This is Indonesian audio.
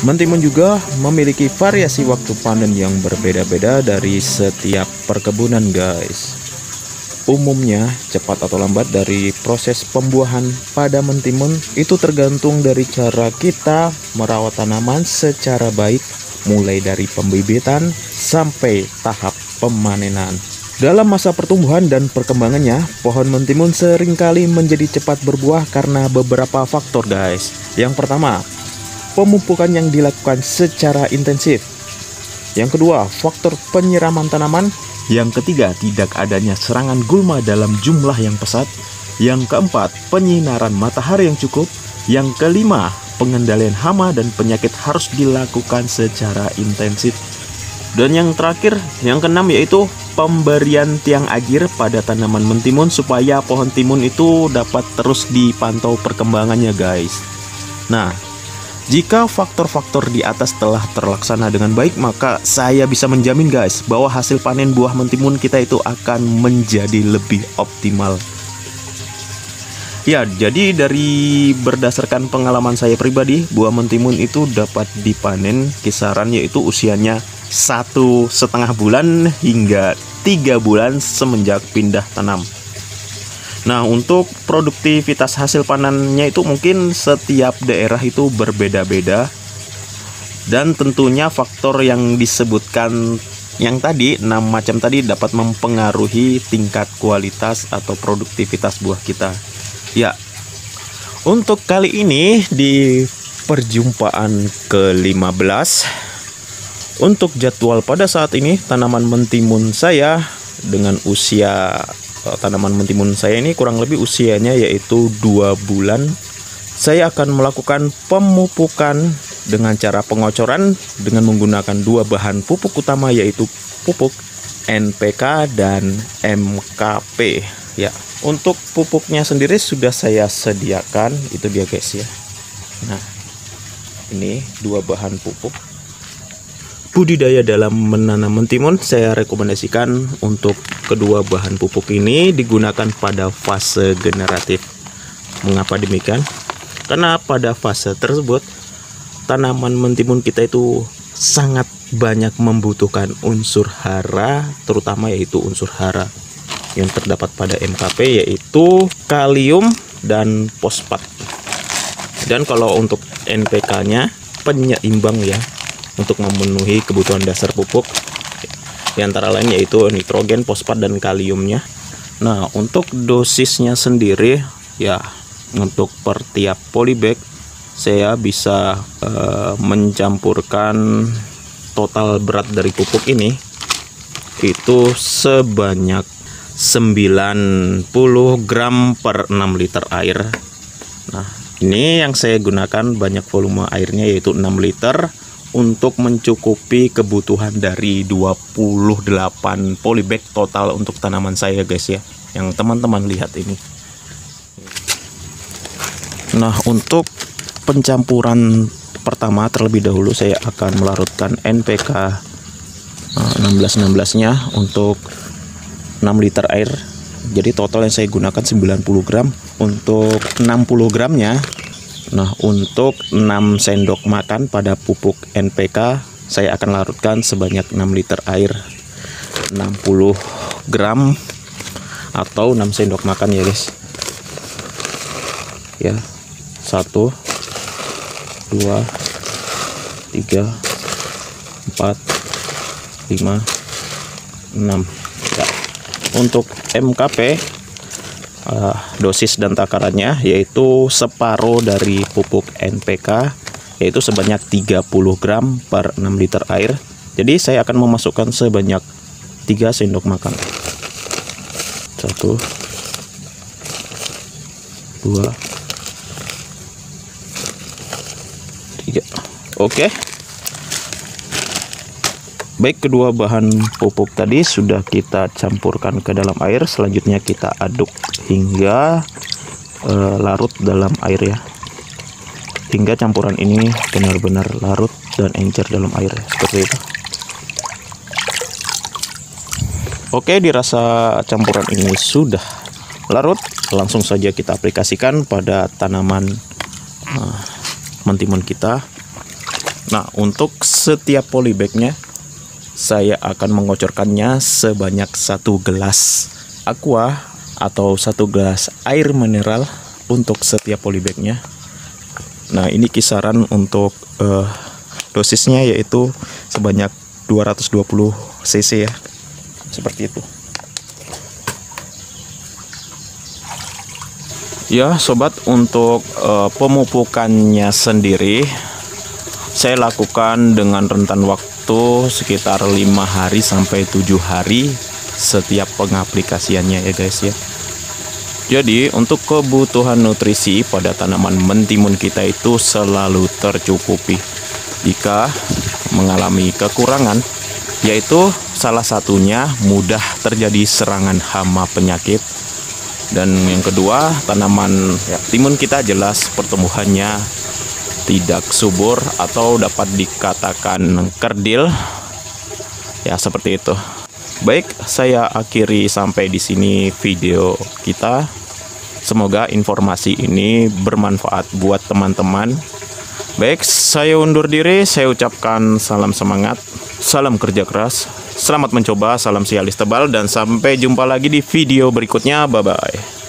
Mentimun juga memiliki variasi waktu panen yang berbeda-beda dari setiap perkebunan, guys. Umumnya cepat atau lambat dari proses pembuahan pada mentimun itu tergantung dari cara kita merawat tanaman secara baik, mulai dari pembibitan sampai tahap pemanenan. Dalam masa pertumbuhan dan perkembangannya, pohon mentimun seringkali menjadi cepat berbuah karena beberapa faktor, guys. Yang pertama, pemupukan yang dilakukan secara intensif. Yang kedua, faktor penyiraman tanaman. Yang ketiga, tidak adanya serangan gulma dalam jumlah yang pesat. Yang keempat, penyinaran matahari yang cukup. Yang kelima, pengendalian hama dan penyakit harus dilakukan secara intensif. Dan yang terakhir, yang keenam, yaitu pemberian tiang agir pada tanaman mentimun supaya pohon timun itu dapat terus dipantau perkembangannya, guys. Nah, jika faktor-faktor di atas telah terlaksana dengan baik, maka saya bisa menjamin, guys, bahwa hasil panen buah mentimun kita itu akan menjadi lebih optimal. Ya, jadi dari berdasarkan pengalaman saya pribadi, buah mentimun itu dapat dipanen kisaran yaitu usianya 1,5 bulan hingga 3 bulan semenjak pindah tanam. Nah, untuk produktivitas hasil panennya itu mungkin setiap daerah itu berbeda-beda. Dan tentunya faktor yang disebutkan yang tadi, 6 macam tadi dapat mempengaruhi tingkat kualitas atau produktivitas buah kita. Ya, untuk kali ini di perjumpaan ke-15, untuk jadwal pada saat ini tanaman mentimun saya dengan usia tanaman mentimun saya ini kurang lebih usianya yaitu 2 bulan. Saya akan melakukan pemupukan dengan cara pengocoran dengan menggunakan 2 bahan pupuk utama, yaitu pupuk NPK dan MKP. Ya, untuk pupuknya sendiri sudah saya sediakan, itu dia, guys, ya. Nah, ini 2 bahan pupuk. Budidaya dalam menanam mentimun, saya rekomendasikan untuk kedua bahan pupuk ini digunakan pada fase generatif. Mengapa demikian? Karena pada fase tersebut tanaman mentimun kita itu sangat banyak membutuhkan unsur hara, terutama yaitu unsur hara yang terdapat pada MKP, yaitu kalium dan fosfat. Dan kalau untuk NPK-nya penyeimbang, ya, untuk memenuhi kebutuhan dasar pupuk, di antara lain yaitu nitrogen, fosfat, dan kaliumnya. Nah, untuk dosisnya sendiri, ya, untuk per tiap polybag saya bisa mencampurkan total berat dari pupuk ini itu sebanyak 90 gram per 6 liter air. Nah, ini yang saya gunakan banyak volume airnya yaitu 6 liter untuk mencukupi kebutuhan dari 28 polybag total untuk tanaman saya, guys, ya, yang teman-teman lihat ini. Nah, untuk pencampuran pertama terlebih dahulu saya akan melarutkan NPK 16-16-nya untuk 6 liter air. Jadi total yang saya gunakan 90 gram untuk 60 gramnya. Nah, untuk 6 sendok makan pada pupuk NPK saya akan larutkan sebanyak 6 liter air, 60 gram atau 6 sendok makan, ya, guys. Ya, 1 2 3 4 5 6. Ya. Untuk MKP dosis dan takarannya yaitu separuh dari pupuk NPK, yaitu sebanyak 30 gram per 6 liter air. Jadi saya akan memasukkan sebanyak 3 sendok makan. 1 2 3. Oke. Baik, kedua bahan pupuk tadi sudah kita campurkan ke dalam air. Selanjutnya kita aduk hingga larut dalam air, ya, hingga campuran ini benar-benar larut dan encer dalam air, seperti itu. Oke, dirasa campuran ini sudah larut, langsung saja kita aplikasikan pada tanaman mentimun kita. Nah, untuk setiap polybagnya saya akan mengocorkannya sebanyak 1 gelas aqua atau 1 gelas air mineral untuk setiap polybagnya. Nah, ini kisaran untuk dosisnya yaitu sebanyak 220 cc ya, seperti itu. Ya sobat, untuk pemupukannya sendiri saya lakukan dengan rentan waktu sekitar 5 hari sampai 7 hari setiap pengaplikasiannya ya guys ya. Jadi untuk kebutuhan nutrisi pada tanaman mentimun kita itu selalu tercukupi. Jika mengalami kekurangan, yaitu salah satunya mudah terjadi serangan hama penyakit. Dan yang kedua, tanaman timun kita jelas pertumbuhannya tidak subur atau dapat dikatakan kerdil. Ya, seperti itu. Baik, saya akhiri sampai di sini video kita. Semoga informasi ini bermanfaat buat teman-teman. Baik, saya undur diri. Saya ucapkan salam semangat, salam kerja keras, selamat mencoba, salam sialis tebal, dan sampai jumpa lagi di video berikutnya. Bye-bye.